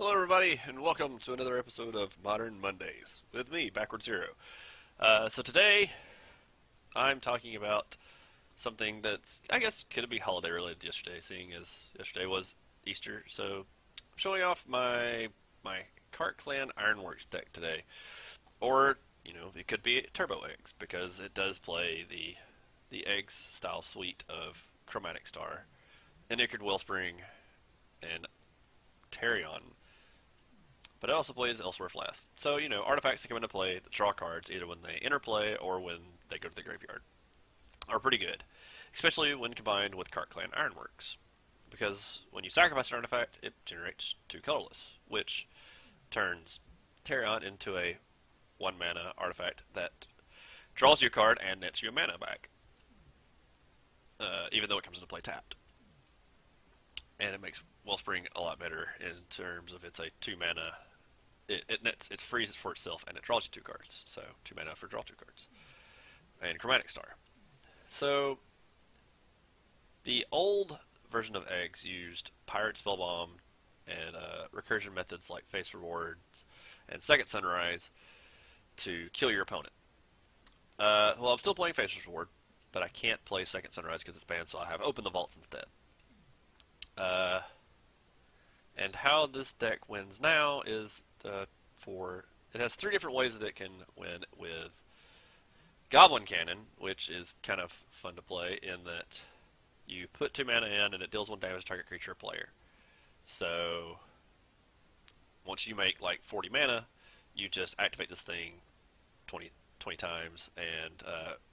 Hello, everybody, and welcome to another episode of Modern Mondays with me, Backward Zero. So today, I'm talking about something that's, I guess, could be holiday related to yesterday, seeing as yesterday was Easter. So I'm showing off my Krark-Clan Ironworks deck today, or it could be Turbo Eggs because it does play the Eggs style suite of Chromatic Star, and Ichard Wellspring, and Tarion. But it also plays Elsewhere Flask. So, artifacts that come into play that draw cards either when they enter play or when they go to the graveyard are pretty good. Especially when combined with Krark-Clan Ironworks. Because when you sacrifice an artifact, it generates 2 colorless, which turns Tarion into a 1 mana artifact that draws you a card and nets you a mana back. Even though it comes into play tapped. And it makes Wellspring a lot better in terms of it's a 2 mana. It freezes for itself and it draws you 2 cards. So 2 mana for draw 2 cards. And Chromatic Star. So the old version of Eggs used Pirate Spellbomb and recursion methods like Face Rewards and Second Sunrise to kill your opponent. Well, I'm still playing Face Reward, but I can't play Second Sunrise because it's banned, so I have Open the Vaults instead. And how this deck wins now is it has 3 different ways that it can win with Goblin Cannon, which is kind of fun to play in that you put 2 mana in and it deals 1 damage to target creature or player. So once you make like 40 mana, you just activate this thing 20 times and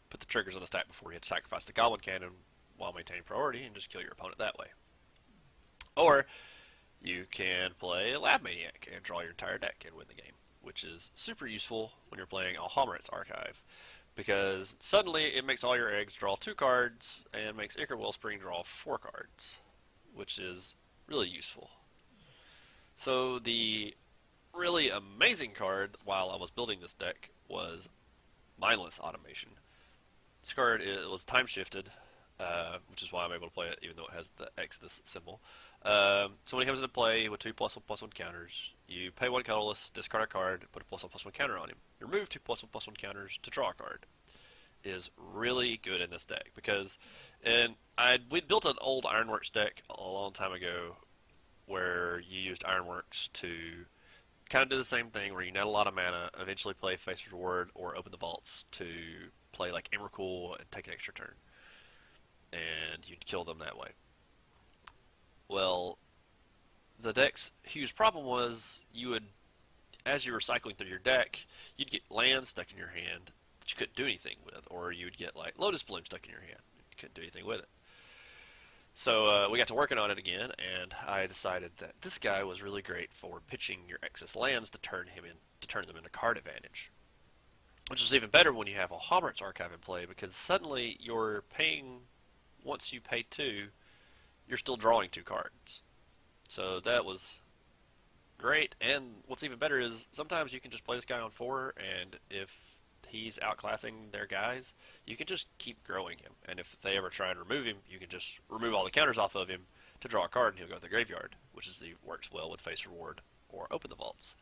put the triggers on the stack before you hit sacrifice the Goblin Cannon while maintaining priority and just kill your opponent that way. Or you can play Lab Maniac and draw your entire deck and win the game, which is super useful when you're playing Alhammarret's Archive, because suddenly it makes all your eggs draw 2 cards and makes Ichard Wellspring draw 4 cards, which is really useful. So the really amazing card while I was building this deck was Mindless Automation. This card was time shifted, which is why I'm able to play it even though it has the Exodus symbol. So when he comes into play with 2+1/+1 counters, you pay 1 colorless, discard a card, put a +1/+1 counter on him. You remove 2+1/+1 counters to draw a card. It is really good in this deck because, we'd built an old Ironworks deck a long time ago where you used Ironworks to kind of do the same thing where you net a lot of mana, eventually play Face Reward or Open the Vaults to play like Emrakul and take an extra turn. And you'd kill them that way. Well, the deck's huge problem was as you were cycling through your deck, you'd get land stuck in your hand that you couldn't do anything with, or you'd get like Lotus Bloom stuck in your hand. You couldn't do anything with it. So we got to working on it again, and I decided that this guy was really great for pitching your excess lands to turn them into card advantage. Which is even better when you have Alhammarret's Archive in play, because suddenly you're paying, once you pay 2, you're still drawing 2 cards. So that was great, and what's even better is sometimes you can just play this guy on 4, and if he's outclassing their guys, you can just keep growing him. And if they ever try and remove him, you can just remove all the counters off of him to draw a card, and he'll go to the graveyard, which works well with Face Reward or Open the Vaults.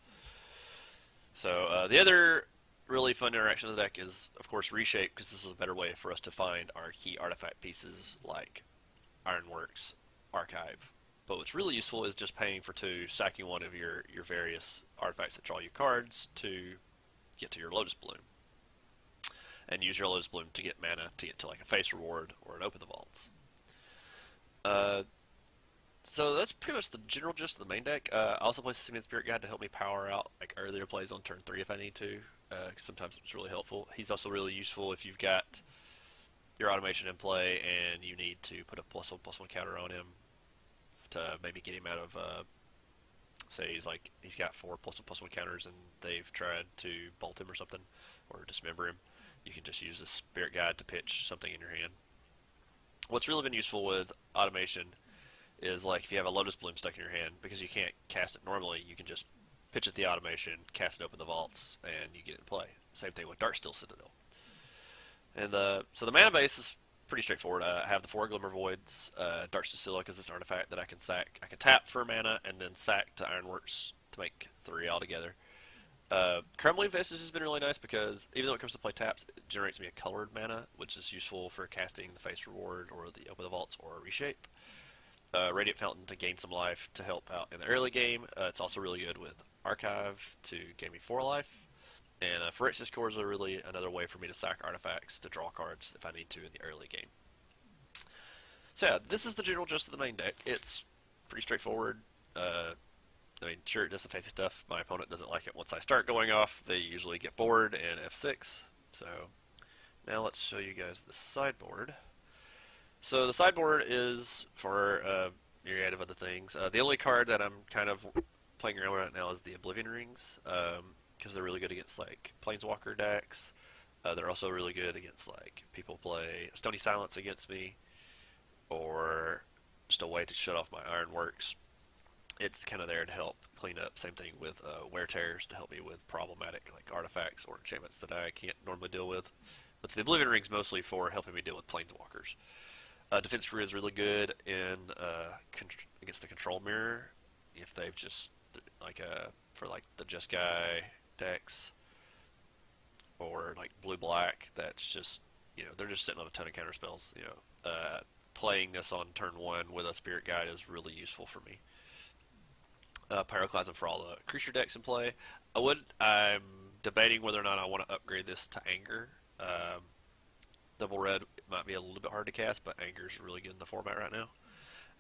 So the other really fun interaction of the deck is, of course, Reshape, because this is a better way for us to find our key artifact pieces like Ironworks Archive. But what's really useful is just paying for 2, sacking one of your various artifacts that draw you cards to get to your Lotus Bloom. And use your Lotus Bloom to get mana to get to like a Face Reward or an Open the Vaults. So that's pretty much the general gist of the main deck. I also play Simian Spirit Guide to help me power out like earlier plays on turn 3 if I need to. Sometimes it's really helpful. He's also really useful if you've got your automation in play and you need to put a +1/+1 counter on him to maybe get him out of, say he's got 4 +1/+1 counters and they've tried to bolt him or something, or dismember him. You can just use the Spirit Guide to pitch something in your hand. What's really been useful with automation is like if you have a Lotus Bloom stuck in your hand, because you can't cast it normally, you can just pitch it the automation, cast it Open the Vaults, and you get it in play. Same thing with Darksteel Citadel. And so the mana base is pretty straightforward. I have the 4 Glimmer Voids, Darksteel Citadel because it's an artifact that I can sack. I can tap for mana and then sack to Ironworks to make 3 altogether. Crumbling Vestige has been really nice because even though it comes to play taps, it generates me a colored mana, which is useful for casting the Face Reward or the Open the Vaults or Reshape. Radiant Fountain to gain some life to help out in the early game. It's also really good with Archive to gain me 4 life. And Phyrexian Cores are really another way for me to sack artifacts to draw cards if I need to in the early game. So yeah, this is the general gist of the main deck. It's pretty straightforward. I mean, sure, it does some fancy stuff. My opponent doesn't like it once I start going off. They usually get bored and F6. So now let's show you guys the sideboard. So the sideboard is for a myriad of other things. The only card that I'm kind of playing around with right now is the Oblivion Rings, because they're really good against like Planeswalker decks. They're also really good against like people play Stony Silence against me, or just a way to shut off my Ironworks. It's kind of there to help clean up. Same thing with Wear Tears to help me with problematic like artifacts or enchantments that I can't normally deal with. But the Oblivion Ring's mostly for helping me deal with Planeswalkers. Defense Crew is really good in against the Control Mirror if they've just like for like the Just Guy decks or like blue black. That's just they're just sitting on a ton of counter spells. Playing this on turn 1 with a Spirit Guide is really useful for me. Pyroclasm for all the creature decks in play. I'm debating whether or not I want to upgrade this to Anger. Double red might be a little bit hard to cast, but Anger is really good in the format right now.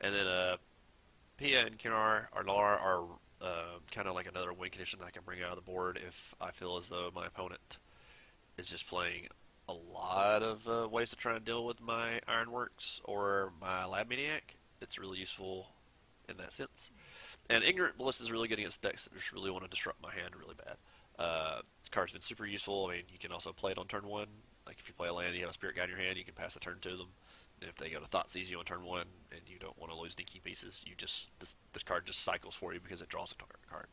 And then Pia and Kinar are kind of like another win condition that I can bring out of the board if I feel as though my opponent is just playing a lot of ways to try and deal with my Ironworks or my Lab Maniac. It's really useful in that sense. And Ignorant Bliss is really good against decks that just really want to disrupt my hand really bad. This card's been super useful. I mean, you can also play it on turn 1. Like if you play a land, you have a Spirit Guide in your hand, you can pass a turn to them. And if they go to Thoughtseize you on turn 1 and you don't want to lose any key pieces, this card just cycles for you because it draws a card.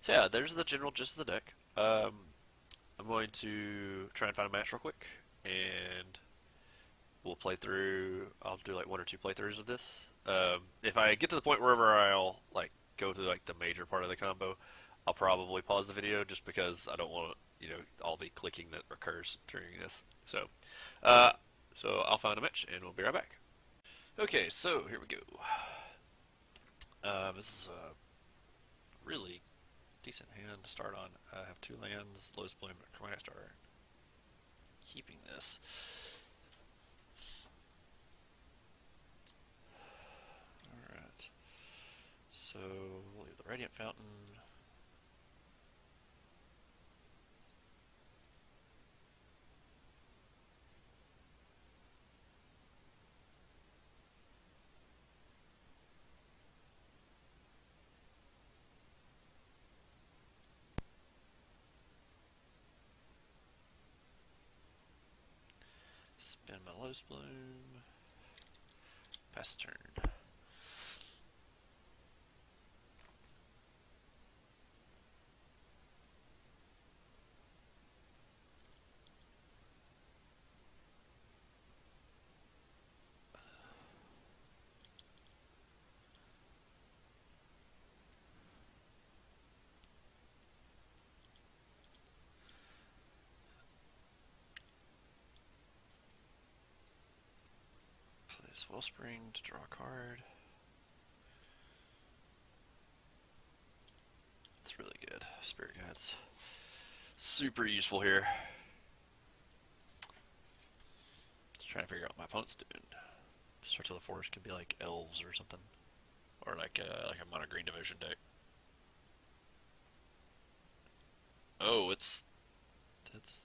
So yeah, there's the general gist of the deck. I'm going to try and find a match real quick, and we'll play through. I'll do like 1 or 2 playthroughs of this. If I get to the point wherever I'll like go to like the major part of the combo, I'll probably pause the video just because I don't want all the clicking that occurs during this. So I'll find a match and we'll be right back. Okay, so here we go. This is a really decent hand to start on. I have 2 lands, Lowest Bloom, and Chromatic Star. Keeping this. Alright. So we'll leave the Radiant Fountain. Spin my Lotus Bloom. Pass turn. Wellspring to draw a card. It's really good. Spirit Guides. Super useful here. Just trying to figure out what my opponent's doing. Search of the Forest could be like elves or something. Or like a mono green division deck. Oh, it's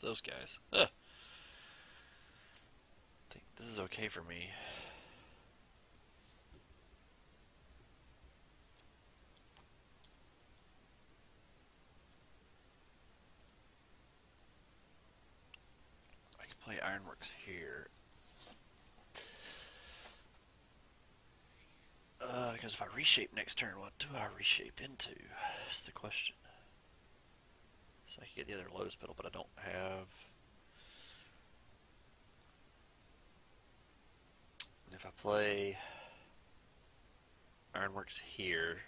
those guys. I think this is okay for me. Play Ironworks here. Because if I reshape next turn, what do I reshape into? Is the question. So I can get the other Lotus Petal, but I don't have. And if I play Ironworks here,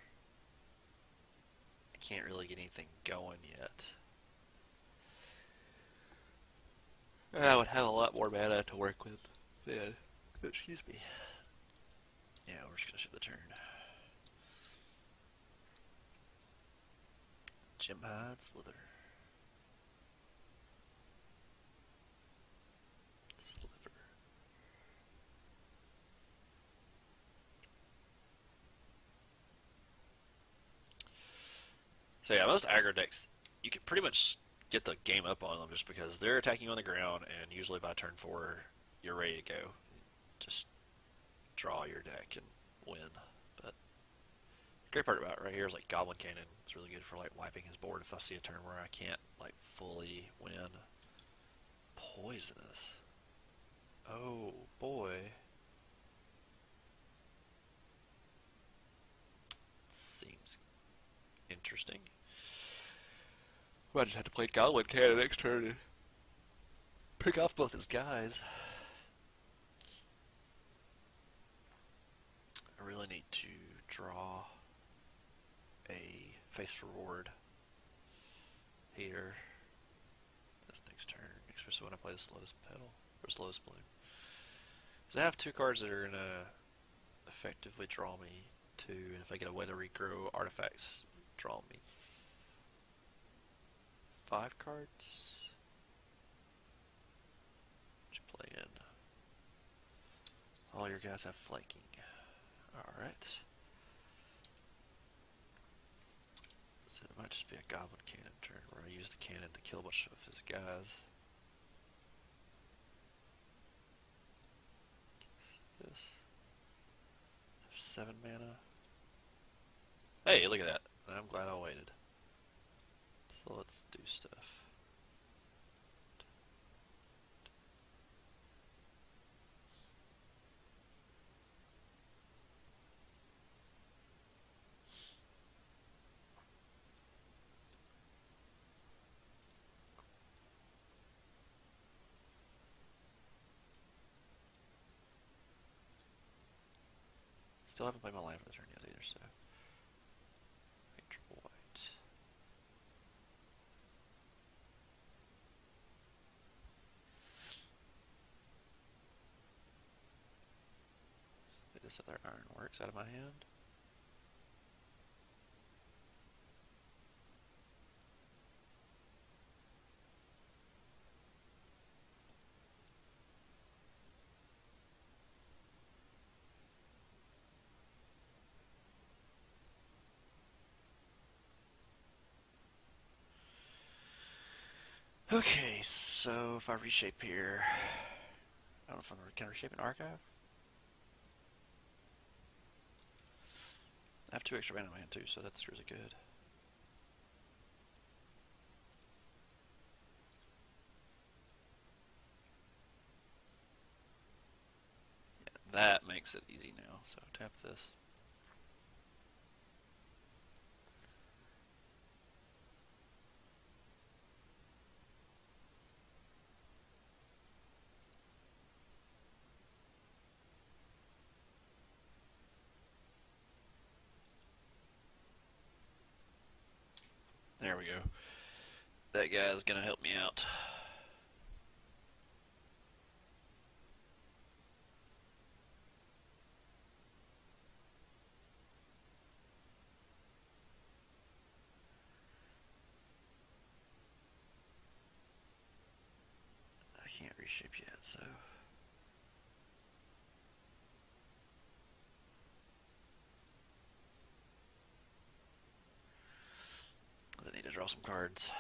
can't really get anything going yet. I would have a lot more mana to work with. Yeah. Excuse me. Yeah, we're just gonna ship the turn. Gemhide Slither. Sliver. So yeah, most aggro decks, you can pretty much get the game up on them just because they're attacking on the ground, and usually by turn 4, you're ready to go. Just draw your deck and win. But the great part about it right here is like Goblin Cannon. It's really good for like wiping his board if I see a turn where I can't like fully win. Poisonous. Oh boy. Seems interesting. Might just have to play Goblin Cannon next turn and pick off both his guys. I really need to draw a face reward here this next turn, especially when I play this Lotus Petal or this Lotus Bloom. Because I have 2 cards that are going to effectively draw me 2, and if I get a way to regrow artifacts, draw me 5 cards. What you play in? All your guys have flanking. Alright. So it might just be a Goblin Cannon turn where I use the cannon to kill a bunch of his guys. This. 7 mana. Hey, look at that. I'm glad I waited. So let's do stuff. Still haven't played my land for the turn yet either, so. Triple white. Get this other Ironworks out of my hand. Okay, so if I reshape here, I don't know if can I reshape an archive? I have 2 extra mana in my hand too, so that's really good. Yeah, that makes it easy now, so tap this. There we go. That guy's gonna help me out. I can't reshape yet, so. I need to draw some cards.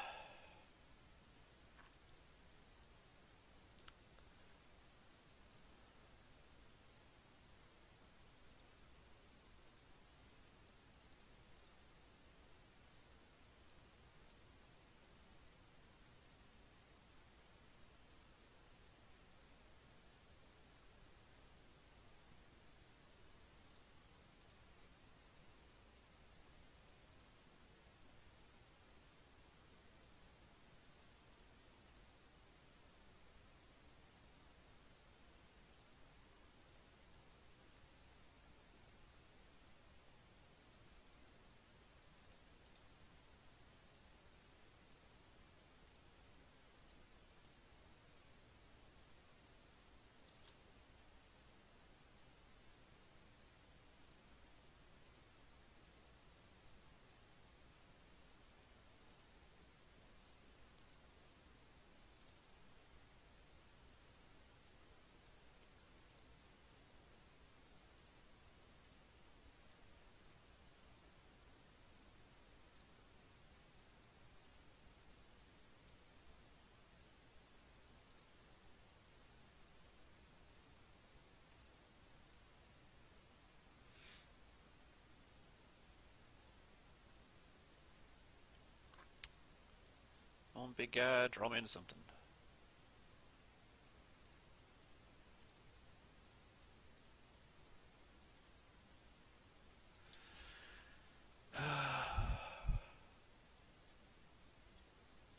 on, big guy. Draw me into something.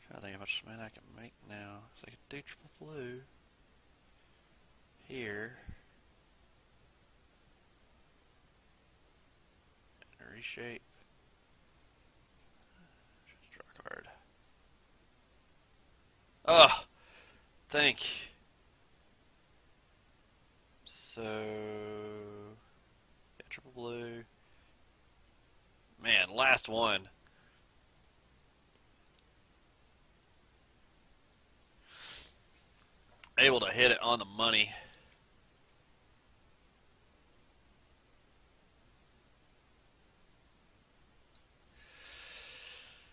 Trying to think how much mana I can make now. So I can do triple blue here. And reshape. Just draw a card. Oh, think. So, yeah, triple blue. Man, last one. Able to hit it on the money.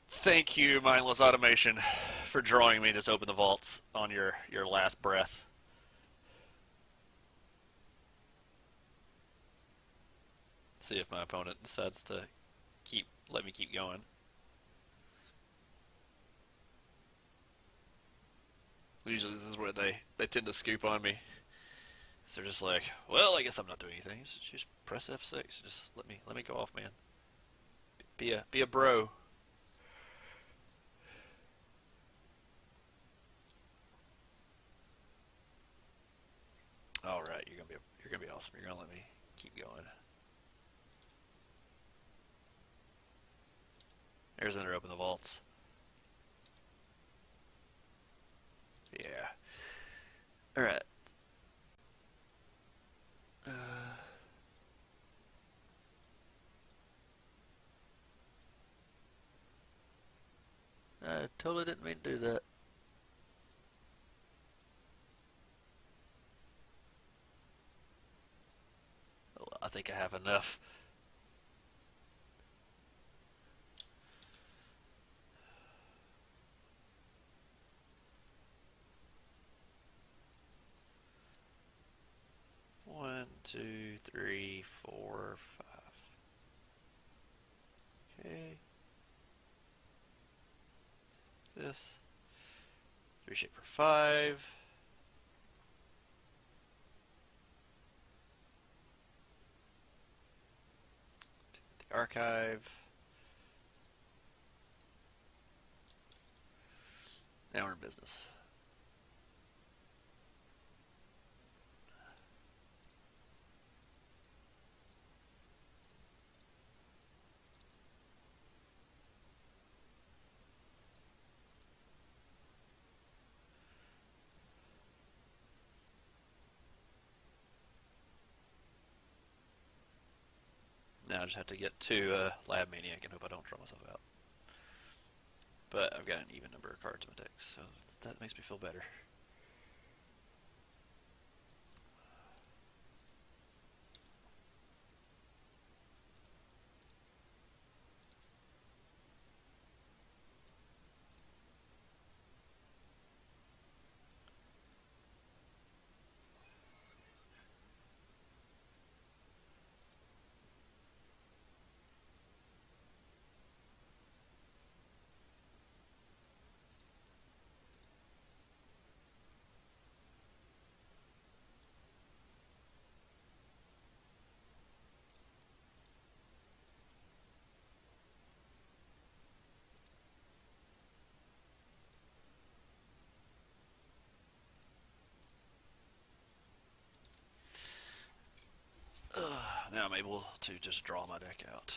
Thank you, Mindless Automation, for drawing me this Open the Vaults on your last breath. See if my opponent decides to let me keep going. Usually this is where they tend to scoop on me. So they're just like, well, I guess I'm not doing anything. Just press F6. Just let me go off, man. Be a bro. All right, you're gonna be awesome. You're gonna let me keep going. There's another Open the Vaults. Yeah. All right. I totally didn't mean to do that. Oh, I think I have enough. One, two, three, four, five. Okay. This. Reshape for 5. The archive. Now we're in business. Now I just have to get to Lab Maniac and hope I don't draw myself out. But I've got an even number of cards in my deck, so that makes me feel better. Now I'm able to just draw my deck out.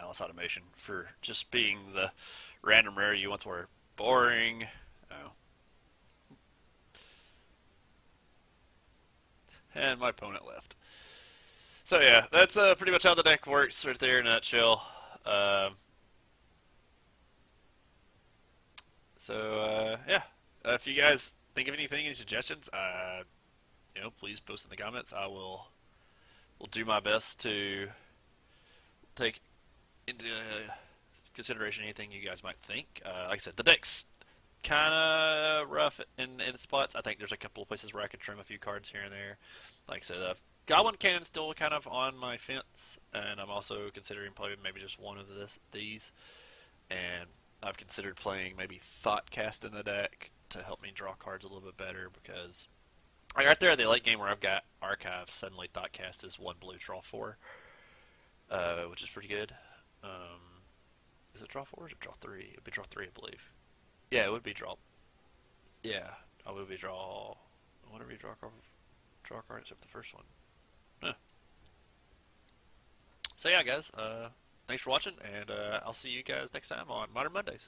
Alice Automation for just being the random rare you once were. Boring. Oh. And my opponent left. So yeah, that's pretty much how the deck works right there in a nutshell. Um, yeah, if you guys think of anything, any suggestions, please post in the comments. I will do my best to take into consideration anything you guys might think. Like I said, the deck's kind of rough in spots. I think there's a couple of places where I could trim a few cards here and there. Like I said, Goblin Cannon's still kind of on my fence, and I'm also considering playing maybe just one of these. And I've considered playing maybe Thoughtcast in the deck to help me draw cards a little bit better because right there at the late game where I've got Archive, suddenly Thoughtcast is 1 blue, draw 4, which is pretty good. Is it draw 4 or is it draw 3? It would be draw 3, I believe. Yeah, it would be draw. Yeah, I would be draw. Whenever you draw a card except the first one. Huh. So yeah, guys. Thanks for watching, and I'll see you guys next time on Modern Mondays.